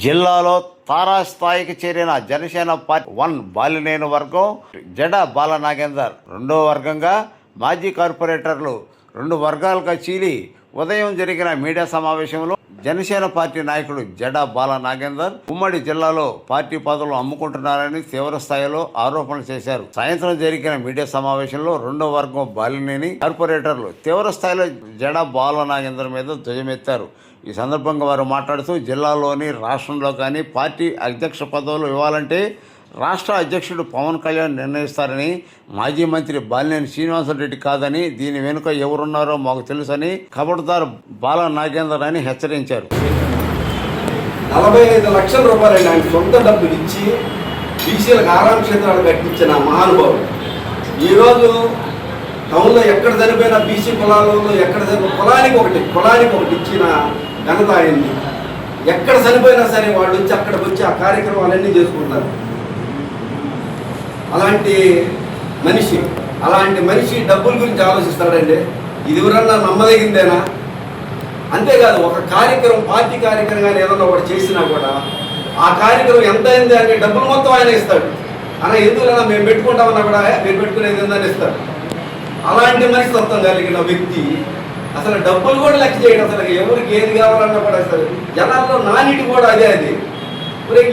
జిల్లాలో తారాస్థాయికి చేరిన జనసేన పార్టీ 1 బాలినేని వర్గం జడ బాల నాగేందర్, రెండో వర్గంగా మాజీ కార్పొరేటర్లు 2 వర్గాలుగా చీలి ఉదయం జరిగిన మీడియా సమావేశంలో జనసేన పార్టీ నాయకుడు జడ బాల నాగేందర్ ఉమ్మడి జిల్లాలో పార్టీ పదవులు అమ్ముకుంటున్నారని తీవ్ర స్థాయిలో ఆరోపణలు చేశారు. సాయంత్రం జరిగిన మీడియా సమావేశంలో 2వ వర్గం బాలినేని కార్పొరేటర్లు తీవ్ర స్థాయిలో జడ బాల నాగేందర్ మీద ధ్వజమెత్తారు. ఈ సందర్భంగా వారు మాట్లాడుతూ జిల్లాలోని రాష్ట్రంలో కానీ పార్టీ అధ్యక్ష పదవులు ఇవ్వాలంటే రాష్ట్ర అధ్యక్షుడు పవన్ కళ్యాణ్ నిర్ణయిస్తారని, మాజీ మంత్రి బాలినేని శ్రీనివాసరెడ్డి కాదని, దీని వెనుక ఎవరున్నారో మాకు తెలుసని ఖబర్దార్ బాల నాగేందర్ అని హెచ్చరించారు. 45 లక్షల రూపాయలు ఆయన సొంత డబ్బులు ఇచ్చి బీసీలకు ఆరాం క్షేత్రాలు కట్టించిన మహానుభావుడు ఈరోజు టౌన్లో ఎక్కడ చనిపోయినా బీసీ కులాలలో ఎక్కడ కులానికి ఒకటి ఇచ్చిన ఘనత అయింది. ఎక్కడ చనిపోయినా సరే వాళ్ళు వచ్చి అక్కడికి వచ్చి ఆ కార్యక్రమాలన్నీ చేసుకుంటారు. అలాంటి మనిషి డబ్బుల గురించి ఆలోచిస్తాడండి. ఇది ఎవరన్నా నమ్మదగిందేనా? అంతేకాదు, ఒక కార్యక్రమం పార్టీ కార్యక్రమం కానీ ఏదన్నా ఒకటి చేసినా కూడా ఆ కార్యక్రమం ఎంత అయింది అంటే డబ్బులు మొత్తం ఆయన ఇస్తాడు. అలా ఎందుకన్నా మేము పెట్టుకుంటామన్నా కూడా మీరు పెట్టుకునేది ఏందని ఇస్తాడు. అలాంటి మనస్తత్వం కలిగిన వ్యక్తి అసలు డబ్బులు కూడా లెక్క చేయడం, అసలు ఎవరికి ఏది కావాలన్నా కూడా అసలు జనాల్లో నానిటి కూడా అదే.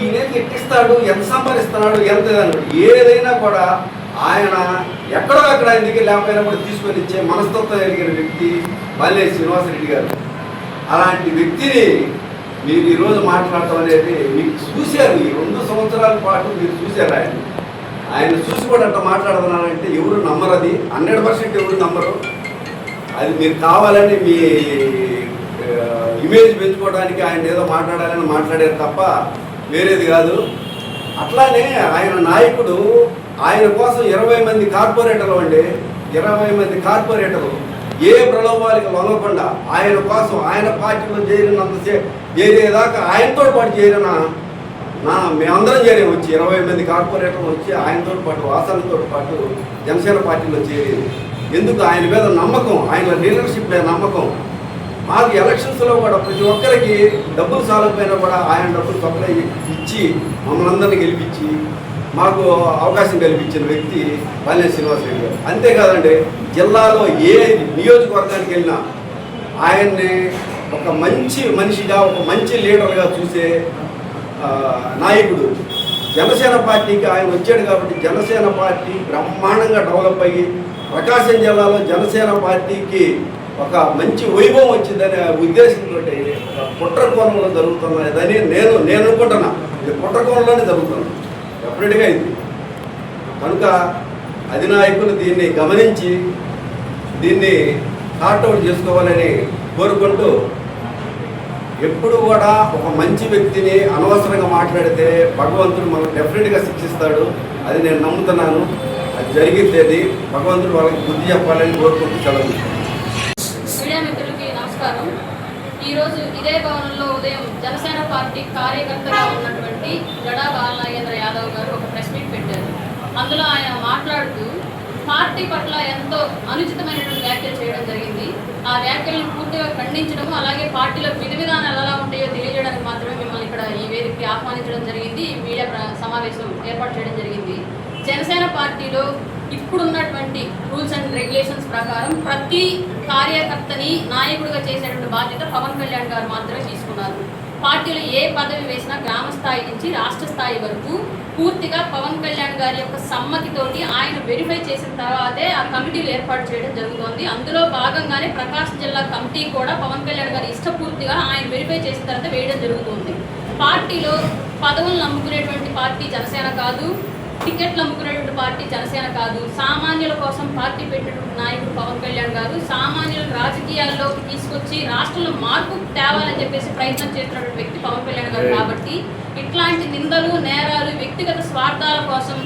ఈయన ఎక్కిస్తాడు, ఎంత సంపాదిస్తున్నాడు, ఎంత ఏదైనా కూడా ఆయన ఎక్కడో అక్కడ ఆయన దగ్గర లేకపోయినా కూడా తీసుకొని ఇచ్చే మనస్తత్వం కలిగిన వ్యక్తి బాలినేని శ్రీనివాసరెడ్డి గారు. అలాంటి వ్యక్తిని మీరు ఈరోజు మాట్లాడటం అనేది మీకు చూశారు. ఈ 2 సంవత్సరాల పాటు మీరు చూశారు. ఆయన చూసి కూడా అట్లా మాట్లాడుతున్నారంటే ఎవరు నమ్మరు. అది 100% ఎవరు నమ్మరు. అది మీరు కావాలని మీ ఇమేజ్ పెంచుకోవడానికి ఆయన ఏదో మాట్లాడాలని మాట్లాడారు తప్ప వేరేది కాదు. అట్లానే ఆయన నాయకుడు ఆయన కోసం 20 మంది కార్పొరేటర్లు అండి, 20 మంది కార్పొరేటర్లు ఏ ప్రలోభాలకు లొంగకుండా ఆయన కోసం ఆయన పార్టీలో చేరేదాకా ఆయనతో పాటు చేరిన మేమందరం చేరాము. వచ్చి 20 మంది కార్పొరేటర్లు వచ్చి ఆయనతో పాటు వాసనతో పాటు జనసేన పార్టీలో చేరేది. ఎందుకు? ఆయన మీద నమ్మకం, ఆయన లీడర్షిప్ మీద నమ్మకం. మాకు ఎలక్షన్స్లో కూడా ప్రతి ఒక్కరికి డబ్బులు సాలకపోయినా కూడా ఆయన డబ్బులు సప్లై ఇచ్చి మమ్మల్ని అందరినీ గెలిపించి మాకు అవకాశం కల్పించిన వ్యక్తి బాలినేని శ్రీనివాసరెడ్డి గారు. అంతేకాదండి, జిల్లాలో ఏ నియోజకవర్గానికి వెళ్ళినా ఆయన్ని ఒక మంచి మనిషిగా, ఒక మంచి లీడర్గా చూసే నాయకుడు. జనసేన పార్టీకి ఆయన వచ్చాడు కాబట్టి జనసేన పార్టీ బ్రహ్మాండంగా డెవలప్ అయ్యి ప్రకాశం జిల్లాలో జనసేన పార్టీకి ఒక మంచి వైభవం వచ్చిందనే ఉద్దేశంతో కుట్రకోణంలో జరుగుతున్నదని నేను అనుకుంటున్నా. ఇది కుట్రకోణంలోనే జరుగుతుంది, డెఫినెట్గా ఇది. కనుక అధినాయకులు దీన్ని గమనించి దీన్ని సార్ట్అవుట్ చేసుకోవాలని కోరుకుంటూ, ఎప్పుడు కూడా ఒక మంచి వ్యక్తిని అనవసరంగా మాట్లాడితే భగవంతుడు మనకు డెఫినెట్గా శిక్షిస్తాడు. అది నేను నమ్ముతున్నాను. అది జరిగింది. అది భగవంతుడు వాళ్ళకి బుద్ధి చెప్పాలని కోరుకుంటూ సెలవు. మీడియా మిత్రులకి నమస్కారం. ఈరోజు ఇదే భవనంలో ఉదయం జనసేన పార్టీ కార్యకర్తగా ఉన్నటువంటి జడ బాల నాగేంద్ర యాదవ్ గారు ఒక ప్రెస్ మీట్ పెట్టారు. అందులో ఆయన మాట్లాడుతూ పార్టీ పట్ల ఎంతో అనుచితమైనటువంటి వ్యాఖ్యలు చేయడం జరిగింది. ఆ వ్యాఖ్యలను పూర్తిగా ఖండించడం, అలాగే పార్టీలో విధి విధానాలు ఎలా ఉంటాయో తెలియజేయడానికి మాత్రమే మిమ్మల్ని ఇక్కడ ఈ వేదికకి ఆహ్వానించడం జరిగింది. ఈ మీడియా సమావేశం ఏర్పాటు చేయడం జరిగింది. జనసేన పార్టీలో ఇప్పుడున్నటువంటి రూల్స్ అండ్ రెగ్యులేషన్స్ ప్రకారం ప్రతి కార్యకర్తని నాయకుడిగా చేసేటువంటి బాధ్యత పవన్ కళ్యాణ్ గారు మాత్రమే తీసుకున్నారు. పార్టీలో ఏ పదవి వేసినా గ్రామ స్థాయి నుంచి రాష్ట్ర స్థాయి వరకు పూర్తిగా పవన్ కళ్యాణ్ గారి యొక్క సమ్మతితోటి ఆయన వెరిఫై చేసిన తర్వాతే ఆ కమిటీలు ఏర్పాటు చేయడం జరుగుతోంది. అందులో భాగంగానే ప్రకాశం జిల్లా కమిటీ కూడా పవన్ కళ్యాణ్ గారి ఇష్టపూర్తిగా ఆయన వెరిఫై చేసిన తర్వాత వేయడం జరుగుతుంది. పార్టీలో పదవులను నమ్ముకునేటువంటి పార్టీ జనసేన కాదు, టికెట్లు అమ్ముకునేటువంటి పార్టీ జనసేన కాదు. సామాన్యుల కోసం పార్టీ పెట్టినటువంటి నాయకుడు పవన్ కళ్యాణ్ గారు సామాన్యులు రాజకీయాల్లోకి తీసుకొచ్చి రాష్ట్రంలో మార్పు తేవాలని చెప్పేసి ప్రయత్నం చేస్తున్నటువంటి వ్యక్తి పవన్ కళ్యాణ్ గారు. కాబట్టి ఇట్లాంటి నిందలు, నేరాలు, వ్యక్తిగత స్వార్థాల కోసం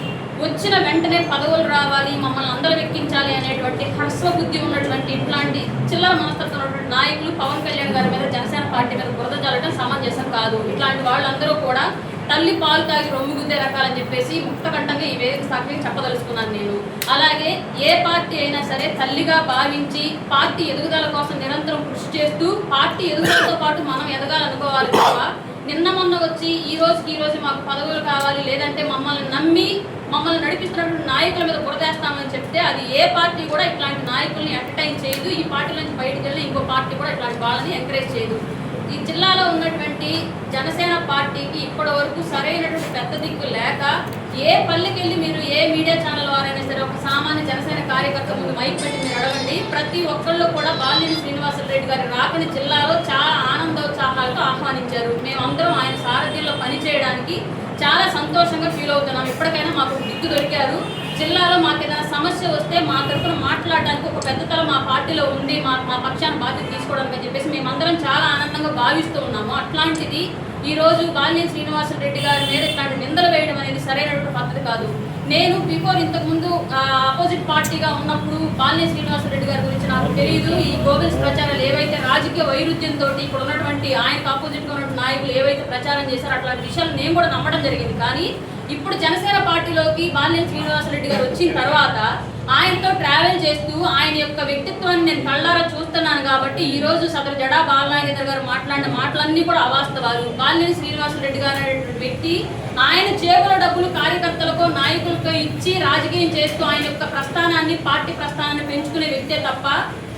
వచ్చిన వెంటనే పదవులు రావాలి, మమ్మల్ని అందరూ ఎక్కించాలి అనేటువంటి హర్స్వబుద్ధి ఉన్నటువంటి ఇట్లాంటి చిల్లర మనస్తత్వం ఉన్నటువంటి నాయకులు పవన్ కళ్యాణ్ గారి మీద, జనసేన పార్టీ మీద బురద జల్లడం సమంజసం కాదు. ఇట్లాంటి వాళ్ళందరూ కూడా తల్లి పాలు తాగి రొమ్ము గుద్దే రకాలని చెప్పేసి ముక్తకంఠంగా ఈ వేదిక సాక్షిగా చెప్పదలుచుకున్నాను నేను. అలాగే ఏ పార్టీ అయినా సరే తల్లిగా భావించి పార్టీ ఎదుగుదల కోసం నిరంతరం కృషి చేస్తూ పార్టీ ఎదుగుదలతో పాటు మనం ఎదగాలనుకోవాలి తప్ప నిన్న మొన్న వచ్చి ఈ రోజు మాకు పదవులు కావాలి, లేదంటే మమ్మల్ని నమ్మి మమ్మల్ని నడిపిస్తున్నటువంటి నాయకుల మీద బురదేస్తామని చెప్తే అది ఏ పార్టీ కూడా ఇట్లాంటి నాయకుల్ని ఎంటర్టైన్ చేయదు. ఈ పార్టీ నుంచి బయటకు వెళ్ళి ఇంకో పార్టీ కూడా ఇట్లాంటి వాళ్ళని ఎంకరేజ్ చేయదు. ఈ జిల్లాలో ఉన్నటువంటి జనసేన పార్టీకి ఇప్పటి వరకు సరైనటువంటి పెద్ద దిక్కు లేక ఏ పల్లెకి వెళ్ళి మీరు ఏ మీడియా ఛానల్ వారైనా సరే ఒక సామాన్య జనసేన కార్యకర్త ముందు మైక్ పెట్టి మీరు అడగండి, ప్రతి ఒక్కళ్ళు కూడా బాలినేని శ్రీనివాసరెడ్డి గారి రాకని జిల్లాలో చాలా ఆనందోత్సాహాలతో ఆహ్వానించారు. మేమందరం ఆయన సారథ్యంలో పనిచేయడానికి చాలా సంతోషంగా ఫీల్ అవుతున్నాం. ఇప్పటికైనా మాకు దిక్కు దొరికారు. జిల్లాలో మాకు ఏదైనా సమస్య వస్తే మా తరఫున మాట్లాడడానికి ఒక పెద్ద తల మా పార్టీలో ఉంది, మా పక్షాన్ని బాధ్యత తీసుకోవడానికి అని చెప్పేసి మేమందరం చాలా ఆనందంగా భావిస్తూ ఉన్నాము. అట్లాంటిది ఈరోజు బాలినేని శ్రీనివాసరెడ్డి గారి మీద ఇట్లాంటి నిందలు వేయడం అనేది సరైనటువంటి పద్ధతి కాదు. నేను ఇంతకుముందు అపోజిట్ పార్టీగా ఉన్నప్పుడు బాలినేని శ్రీనివాసరెడ్డి గారి గురించి నాకు తెలియదు. ఈ గోబెల్స్ ప్రచారాలు ఏవైతే రాజకీయ వైరుధ్యంతో ఇప్పుడు ఉన్నటువంటి ఆయనకు ఆపోజిట్గా ఉన్నటువంటి నాయకులు ఏవైతే ప్రచారం చేశారో అట్లాంటి విషయాలు నేను కూడా నమ్మడం జరిగింది. కానీ ఇప్పుడు జనసేన పార్టీలోకి బాలినేని శ్రీనివాసరెడ్డి గారు వచ్చిన తర్వాత ఆయనతో ట్రావెల్ చేస్తూ ఆయన యొక్క వ్యక్తిత్వాన్ని నేను కళ్ళారా చూస్తున్నాను. కాబట్టి ఈ రోజు సదరు జడా బాలనాగేంద్ర గారు మాట్లాడిన మాటలన్నీ కూడా అవాస్తవాలు. బాలినేని శ్రీనివాసరెడ్డి గారు అనేటువంటి వ్యక్తి ఆయన జేబుల డబ్బులు కార్యకర్తలకు నాయకులకు ఇచ్చి రాజకీయం చేస్తూ ఆయన యొక్క ప్రస్థానాన్ని పార్టీ ప్రస్థానాన్ని పెంచుకునే వ్యక్తే తప్ప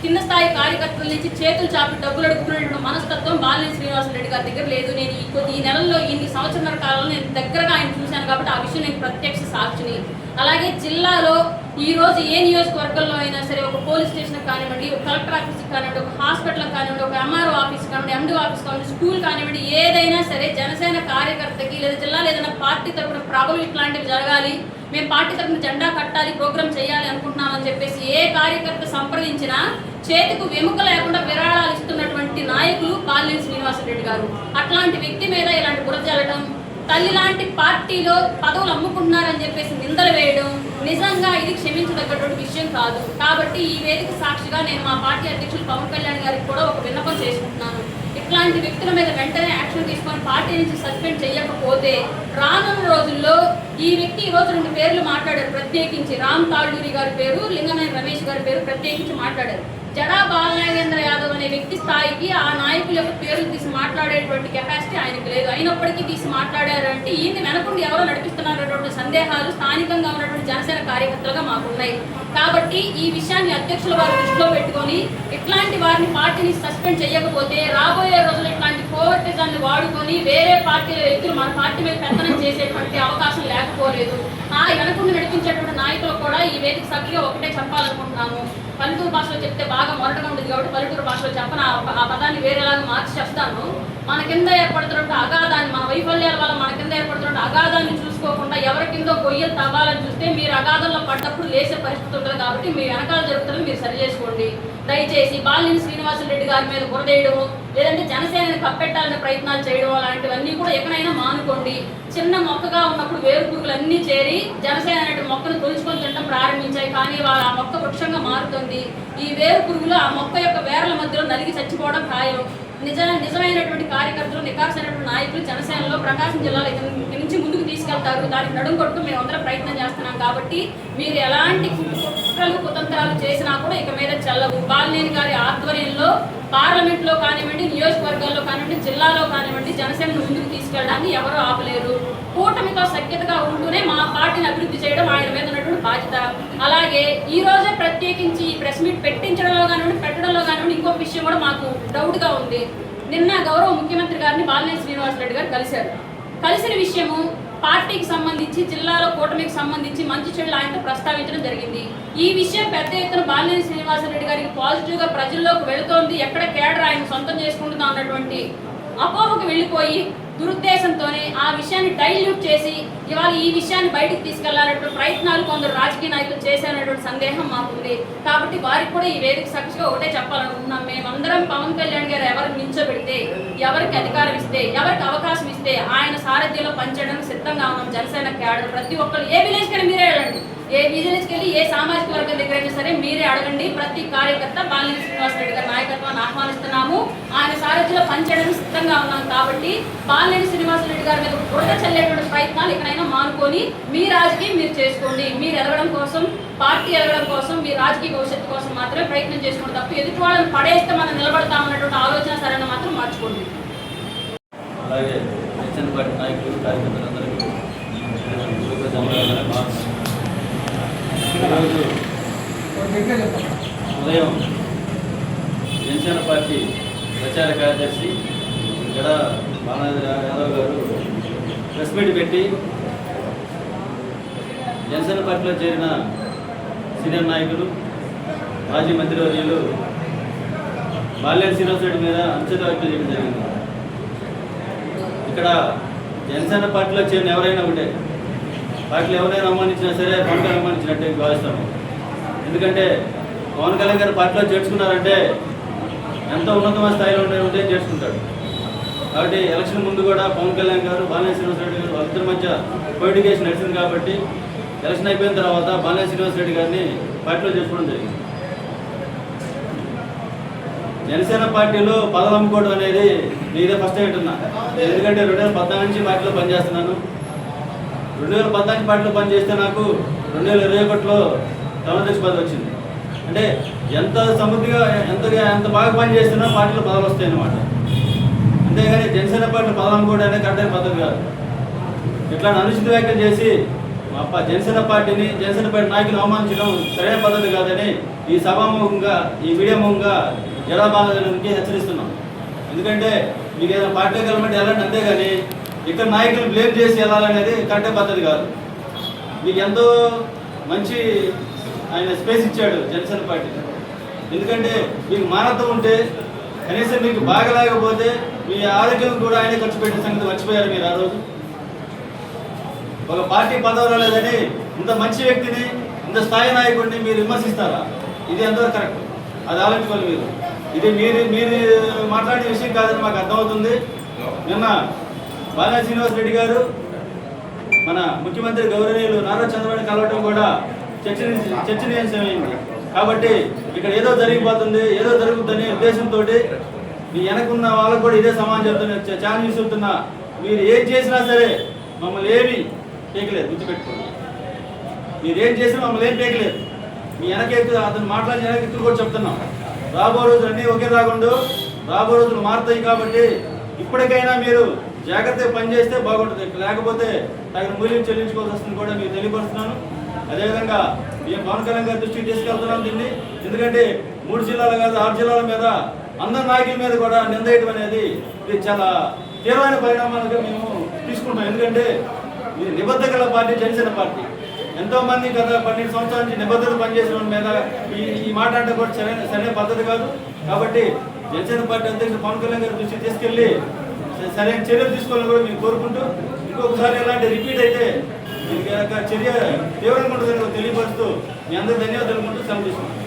కింద స్థాయి కార్యకర్తల నుంచి చేతులు చాపి డబ్బులు అడుగుతున్నటువంటి మనస్తత్వం బాలినేని శ్రీనివాసరెడ్డి గారి దగ్గర లేదు. నేను ఈ నెలల్లో ఇన్ని సంవత్సరాల కాలంలో నేను దగ్గరగా ఆయన చూశాను కాబట్టి ఆ విషయం నేను ప్రత్యక్ష సాక్షిని. అలాగే జిల్లాలో ఈ రోజు ఏ నియోజకవర్గంలో అయినా సరే ఒక పోలీస్ స్టేషన్ కానివ్వండి, ఒక కలెక్టర్ ఆఫీస్కి కానివ్వండి, ఒక హాస్పిటల్ కానివ్వండి, ఒక ఎంఆర్ఓ ఆఫీస్ కానివ్వండి, ఎండి ఆఫీస్ కానివ్వండి, స్కూల్ కానివ్వండి, ఏదైనా సరే జనసేన కార్యకర్తకి లేదా జిల్లాలో ఏదైనా పార్టీ తరఫున ప్రభలు ఇట్లాంటివి జరగాలి, మేము పార్టీ తరఫున జెండా కట్టాలి, ప్రోగ్రామ్ చేయాలి అనుకుంటున్నామని చెప్పేసి ఏ కార్యకర్త సంప్రదించినా చేతికి వెముక లేకుండా విరాళాలు ఇస్తున్నటువంటి నాయకులు బాలినేని శ్రీనివాసరెడ్డి గారు. అట్లాంటి వ్యక్తి మీద ఇలాంటి బురద జల్లడం, తల్లి లాంటి పార్టీలో పదవులు అమ్ముకుంటున్నారని చెప్పేసి నిందలు వేయడం నిజంగా ఇది క్షమించదగ్గటువంటి విషయం కాదు. కాబట్టి ఈ వేదిక సాక్షిగా నేను మా పార్టీ అధ్యక్షులు పవన్ కళ్యాణ్ గారికి కూడా ఒక విన్నపం చేసుకుంటున్నాను. ఇట్లాంటి వ్యక్తుల మీద వెంటనే యాక్షన్ తీసుకొని పార్టీ నుంచి సస్పెండ్ చేయకపోతే రానున్న రోజుల్లో ఈ వ్యక్తి ఈ రోజు 2 పేర్లు మాట్లాడారు ప్రత్యేకించి, రామ్ తాళ్ళూరి గారి పేరు, లింగమనేని రమేష్ గారి పేరు ప్రత్యేకించి మాట్లాడారు. జడా బాలనాగేంద్ర యాదవ్ అనే వ్యక్తి స్థాయికి ఆ నాయకుల యొక్క పేర్లు తీసి మాట్లాడేటువంటి కెపాసిటీ ఆయనకు లేదు. అయినప్పటికీ తీసి మాట్లాడారంటే ఈయన వెనకుండి ఎవరో నడిపిస్తున్నారనేటువంటి సందేహాలు స్థానికంగా ఉన్నటువంటి జనసేన కార్యకర్తలుగా మాకున్నాయి. కాబట్టి ఈ విషయాన్ని అధ్యక్షుల వారు దృష్టిలో పెట్టుకొని ఇట్లాంటి వారిని పార్టీని సస్పెండ్ చేయకపోతే రాబోయే రోజులు ఇట్లాంటి కోవర్టిజాన్ని వాడుకొని వేరే పార్టీల వ్యక్తులు మన పార్టీ మీద పెత్తనం చేసేటువంటి అవకాశం లేకపోలేదు. ఆ వెనకుండి నడిపించేటువంటి నాయకులు కూడా ఈ వేదిక సభ్యుగా ఒకటే చెప్పాలనుకుంటున్నాము. పల్లెటూరు భాషలో చెప్తే బాగా మొరటగా ఉంటుంది కాబట్టి పల్లెటూరు భాషలో చెప్పను, ఆ పదాన్ని వేరేలాగా మార్చి చెప్తాను. మన కింద ఏర్పడుతున్నట్టు అగాధాన్ని, మన వైఫల్యాల వల్ల మన కింద ఏర్పడుతున్నట్టు అగాధాన్ని చూసుకోకుండా ఎవరి కిందో గొయ్యలు తవ్వాలని చూస్తే మీరు అగాధంలో పడ్డప్పుడు లేసే పరిస్థితి ఉంటుంది. కాబట్టి మీ వెనకాల జరుగుతుంది మీరు సరి చేసుకోండి. దయచేసి బాలినేని శ్రీనివాసరెడ్డి గారి మీద బురదేయడము, లేదంటే జనసేనని కప్పెట్టాలనే ప్రయత్నాలు చేయడం అలాంటివన్నీ కూడా ఎక్కడైనా మానుకోండి. చిన్న మొక్కగా ఉన్నప్పుడు వేరు పురుగులు అన్నీ చేరి జనసేన అనే మొక్కను తొలుచుకొని తినడం ప్రారంభించాయి. కానీ ఆ మొక్క వృక్షంగా మారుతుంది. ఈ వేరు పురుగులు ఆ మొక్క యొక్క వేర్ల మధ్యలో నలిగి చచ్చిపోవడం ఖాయం. నిజమైనటువంటి కార్యకర్తలు, నికాసైనటువంటి నాయకులు జనసేనలో ప్రకాశం జిల్లాలో ఇక్కడి నుంచి ముందుకు తీసుకెళ్తారు. దానికి నడుం కొడుతూ మేము అందరం ప్రయత్నం చేస్తున్నాం. కాబట్టి మీరు ఎలాంటి కుట్రలు కుతంత్రాలు చేసినా కూడా ఇక మీద చెల్లవు. బాలినేని గారి ఆధ్వర్యంలో పార్లమెంట్లో కానివ్వండి, నియోజకవర్గాల్లో కానివ్వండి, జిల్లాలో కానివ్వండి జనసేనను ముందుకు తీసుకెళ్ళడాన్ని ఎవరూ ఆపలేరు. కూటమితో సఖ్యతగా ఉంటూనే మా పార్టీని అభివృద్ధి చేయడం ఆయన మీద ఉన్నటువంటి బాధ్యత. అలాగే ఈ రోజే ప్రత్యేకించి ఈ ప్రెస్ మీట్ పెట్టించడంలో కానివ్వండి, పెట్టడంలో కానివ్వండి ఇంకొక విషయం కూడా మాకు డౌట్గా ఉంది. నిన్న గౌరవ ముఖ్యమంత్రి గారిని బాలినేని శ్రీనివాసరెడ్డి గారు కలిసిన విషయము పార్టీకి సంబంధించి, జిల్లాలో కూటమికి సంబంధించి మంచి చెడులు ఆయనతో ప్రస్తావించడం జరిగింది. ఈ విషయం పెద్ద ఎత్తున బాలినేని శ్రీనివాసరెడ్డి గారికి పాజిటివ్గా ప్రజల్లోకి వెళుతోంది, ఎక్కడ కేడర్ ఆయన సొంతం చేసుకుంటుందా అన్నటువంటి అపోహకు వెళ్ళిపోయి దురుద్దేశంతోనే ఆ విషయాన్ని డైల్యూట్ చేసి ఇవాళ ఈ విషయాన్ని బయటకు తీసుకెళ్లాలనేటువంటి ప్రయత్నాలు కొందరు రాజకీయ నాయకులు చేశారనేటువంటి సందేహం మాకుంది. కాబట్టి వారికి కూడా ఈ వేదిక సాక్షిగా ఒకటే చెప్పాలనుకుంటున్నాం. మేమందరం పవన్ కళ్యాణ్ గారు ఎవరికి నిల్చోబెడితే, ఎవరికి అధికారం ఇస్తే, ఎవరికి అవకాశం ఇస్తే ఆయన సారథ్యంలో పనిచేయడానికి సిద్ధంగా ఉన్నాం. జనసేన క్యాడర్ ప్రతి ఒక్కరు ఏ విలేజ్ కైనా మీరే వెళ్ళండి, ఏ విజిలెన్స్కి వెళ్ళి ఏ సామాజిక వర్గం దగ్గరైనా సరే మీరే అడగండి. ప్రతి కార్యకర్త బాలినేని శ్రీనివాసరెడ్డి గారి నాయకత్వాన్ని ఆహ్వానిస్తున్నాము. ఆయన సారథ్యంలో పనిచేయడానికి సిద్ధంగా ఉన్నాం. కాబట్టి బాలినేని శ్రీనివాసరెడ్డి గారి మీద బురద చల్లేటువంటి ప్రయత్నాలు ఇకనైనా మానుకొని మీ రాజకీయం మీరు చేసుకోండి. మీరు ఎదగడం కోసం, పార్టీ ఎదగడం కోసం, మీ రాజకీయ భవిష్యత్తు కోసం మాత్రమే ప్రయత్నం చేసుకోండి తప్ప ఎదుటి వాళ్ళని పడేస్తే మనం నిలబడతామన్నటువంటి ఆలోచన సరైన మాత్రం మార్చుకోండి. అలాగే నాయకులు కార్యకర్తలందరికీ ధన్యవాదాలు. ఈరోజు ఉదయం జనసేన పార్టీ ప్రచార కార్యదర్శి జడా యాదవ్ గారు ప్రెస్ మీట్ పెట్టి జనసేన పార్టీలో చేరిన సీనియర్ నాయకులు మాజీ మంత్రివర్యులు బాలినేని శ్రీనివాసరెడ్డి మీద అనుచిత వ్యాఖ్యలు చేయడం జరిగింది. ఇక్కడ జనసేన పార్టీలో చేరిన ఎవరైనా ఒకటే, పార్టీలు ఎవరైనా అవమానించినా సరే పవన్ కళ్యాణ్ అవమానించినట్టే భావిస్తాము. ఎందుకంటే పవన్ కళ్యాణ్ గారు పార్టీలో చేర్చుకున్నారంటే ఎంతో ఉన్నతమైన స్థాయిలో ఉంటే చేర్చుకుంటాడు. కాబట్టి ఎలక్షన్ ముందు కూడా పవన్ కళ్యాణ్ గారు బాలినేని శ్రీనివాసరెడ్డి గారు వాళ్ళిద్దరి మధ్య పొలిటికేషన్ నడిచింది. కాబట్టి ఎలక్షన్ అయిపోయిన తర్వాత బాలినేని శ్రీనివాసరెడ్డి గారిని పార్టీలో చేర్చుకోవడం జరిగింది. జనసేన పార్టీలో పదవి అమ్ముకోవడం అనేది నేనే ఫస్ట్ టైం వింటున్నా. ఎందుకంటే 2014 నుంచి పార్టీలో పనిచేస్తున్నాను. 2014 పార్టీలో పనిచేస్తే నాకు 2021లో తమిళనాడు పదవి వచ్చింది. అంటే ఎంత సమృద్ధిగా ఎంత బాగా పనిచేస్తున్నా పార్టీలో పదవులు వస్తాయి అన్నమాట. అంతేగాని జనసేన పార్టీ పదవి అమ్ముకోవడం అనేది కరెక్ట్ పద్ధతి కాదు. ఇట్లా అనుచిత వ్యాఖ్యలు చేసి జనసేన పార్టీని జనసేన పార్టీ నాయకులు అవమానించడం సరైన పద్ధతి కాదని ఈ సభాముఖంగా ఈ మీడియా ముఖంగా జడా బాలకి హెచ్చరిస్తున్నాం. ఎందుకంటే మీకు ఏదైనా పార్టీకి వెళ్ళమంటే వెళ్ళండి, అంతేగాని ఇక్కడ నాయకులు బ్లేమ్ చేసి వెళ్ళాలనేది కరెక్ట్ పద్ధతి కాదు. మీకు ఎంతో మంచి ఆయన స్పేస్ ఇచ్చాడు జనసేన పార్టీ. ఎందుకంటే మీకు మానవత్వం ఉంటే కనీసం మీకు బాగలేకపోతే మీ ఆరోగ్యం కూడా ఆయన ఖర్చు పెట్టిన సంగతి మర్చిపోయారు మీరు. ఆ రోజు ఒక పార్టీ పదవి లేదని ఇంత మంచి వ్యక్తిని ఇంత స్థాయి నాయకుడిని మీరు విమర్శిస్తారా? ఇది ఎంతవరకు కరెక్ట్? అది ఆలోచించుకోవాలి మీరు. ఇది మీరు మాట్లాడే విషయం కాదని మాకు అర్థమవుతుంది. నిన్న బాలినేని శ్రీనివాసరెడ్డి గారు మన ముఖ్యమంత్రి గౌరవనీయులు నారా చంద్రబాబు కలవడం కూడా చర్చనీయాంశమైంది. కాబట్టి ఇక్కడ ఏదో జరిగిపోతుంది, ఏదో జరుగుతుందనే ఉద్దేశంతో మీ వెనకున్న వాళ్ళకు కూడా ఇదే సమానం చెప్తున్నా, ఛాలెంజ్ చెప్తున్నా. మీరు ఏం చేసినా సరే మమ్మల్ని ఏమి పీకలేదు, గుర్తుపెట్టుకోండి. మీరు ఏం చేసినా మమ్మల్ని ఏం పీకలేదు. మీ వెనకెత్తు అతను మాట్లాడిన వెనకెత్తు కూడా చెప్తున్నాం. రాబో రోజులు అన్నీ ఒకే రాకుండా రాబో రోజులు మారుతాయి. కాబట్టి ఇప్పటికైనా మీరు జాగ్రత్తగా పనిచేస్తే బాగుంటుంది. లేకపోతే తగిన మూల్యం చెల్లించుకోవాల్సి వస్తుంది కూడా మీకు తెలియపరుస్తున్నాను. అదేవిధంగా మేము పవన్ కళ్యాణ్ గారి దృష్టికి తీసుకెళ్తున్నాం దీన్ని. ఎందుకంటే 3 జిల్లాలు కాదు 6 జిల్లాల మీద అందరి నాయకుల మీద కూడా నిందేయడం అనేది ఇది చాలా తీవ్రమైన పరిణామాలుగా మేము తీసుకుంటాం. ఎందుకంటే ఇది నిబద్ధతల పార్టీ జనసేన పార్టీ. ఎంతోమంది గత 12 సంవత్సరాల నుంచి నిబద్ధత పనిచేసిన వాళ్ళ మీద ఈ మాట అంటే కూడా సరైన పద్ధతి కాదు. కాబట్టి జనసేన పార్టీ అధ్యక్షుడు పవన్ కళ్యాణ్ గారి దృష్టికి తీసుకెళ్లి సరైన చర్యలు తీసుకోవాలని కూడా మేము కోరుకుంటూ, ఇంకొకసారి ఇలాంటి రిపీట్ అయితే దీనికి చర్య తీవ్రంగా ఉంటుందని తెలియపరుస్తూ మీ అందరూ ధన్యవాదాలు తెలుపుకుంటూ సెలవు తీసుకుంటాం.